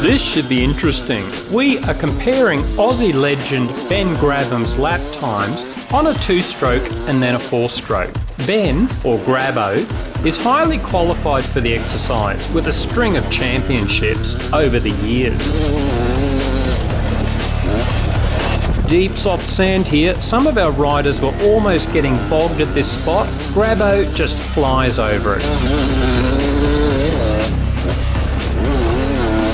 This should be interesting. We are comparing Aussie legend Ben Grabham's lap times on a 2-stroke and then a 4-stroke. Ben, or Grabbo, is highly qualified for the exercise with a string of championships over the years. Deep soft sand here. Some of our riders were almost getting bogged at this spot. Grabbo just flies over it.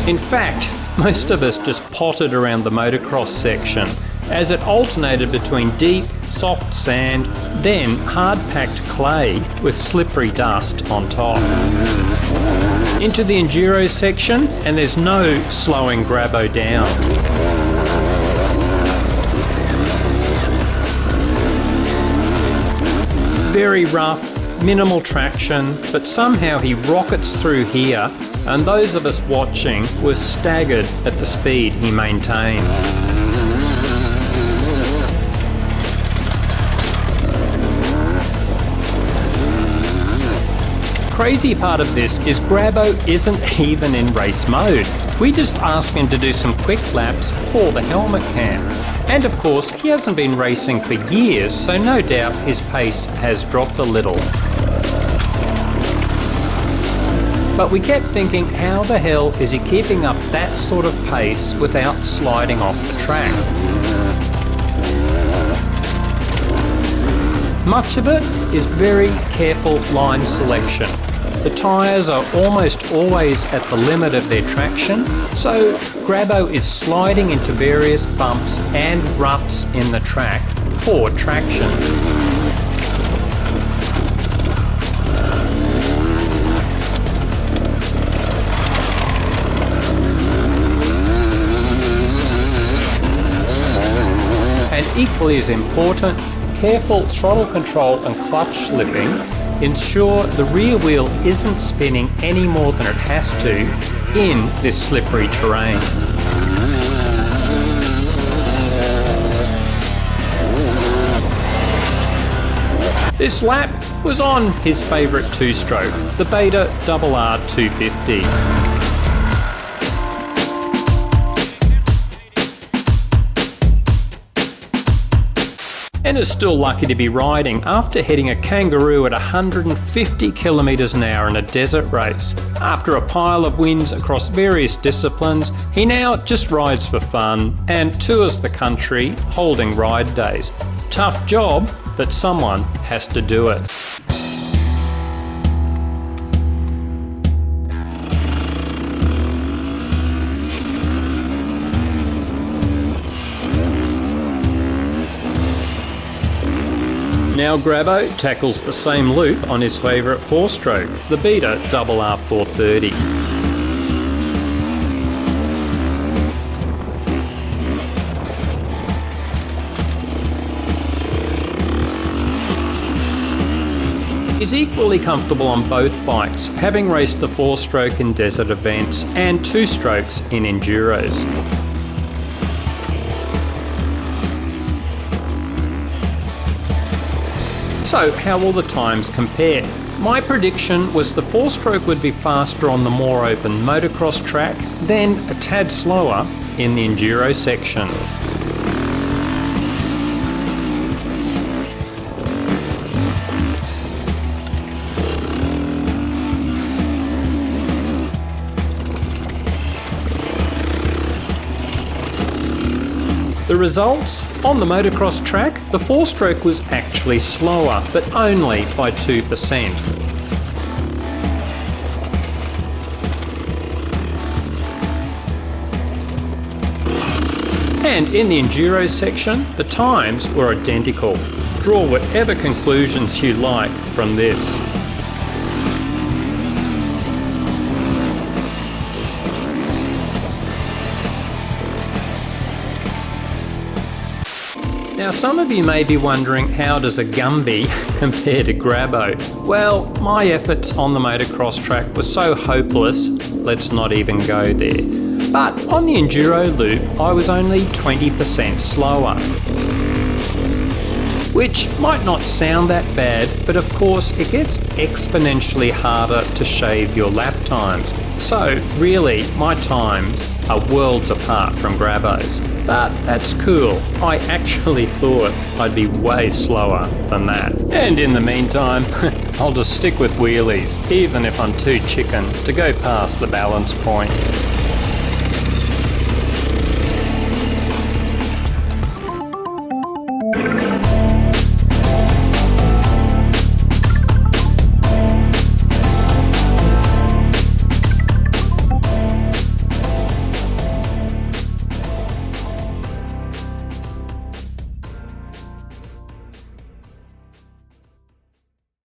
In fact, most of us just potted around the motocross section as it alternated between deep, soft sand, then hard-packed clay with slippery dust on top. Into the Enduro section, and there's no slowing Grabbo down. Very rough, minimal traction, but somehow he rockets through here, and those of us watching were staggered at the speed he maintained. Crazy part of this is Grabbo isn't even in race mode. We just asked him to do some quick laps for the helmet cam. And of course, he hasn't been racing for years, so no doubt his pace has dropped a little. But we kept thinking, how the hell is he keeping up that sort of pace without sliding off the track? Much of it is very careful line selection. The tyres are almost always at the limit of their traction, so Grabbo is sliding into various bumps and ruts in the track for traction. And equally as important, careful throttle control and clutch slipping ensure the rear wheel isn't spinning any more than it has to in this slippery terrain. This lap was on his favourite 2-stroke, the Beta RR250. And is still lucky to be riding after hitting a kangaroo at 150 kilometres an hour in a desert race. After a pile of wins across various disciplines, he now just rides for fun and tours the country holding ride days. Tough job, but someone has to do it. Now Grabbo tackles the same loop on his favourite 4-stroke, the Beta RR430. He's equally comfortable on both bikes, having raced the 4-stroke in desert events and 2-strokes in Enduros. So how will the times compare? My prediction was the 4-stroke would be faster on the more open motocross track, then a tad slower in the Enduro section. The results? On the motocross track, the 4-stroke was actually slower, but only by 2%. And in the Enduro section, the times were identical. Draw whatever conclusions you like from this. Now some of you may be wondering, how does a Gumby compare to Grabbo? Well, my efforts on the motocross track were so hopeless, let's not even go there. But on the Enduro loop, I was only 20% slower. Which might not sound that bad, but of course it gets exponentially harder to shave your lap times. So really, my times are worlds apart from Grabbo's. But that's cool. I actually thought I'd be way slower than that. And in the meantime, I'll just stick with wheelies, even if I'm too chicken to go past the balance point.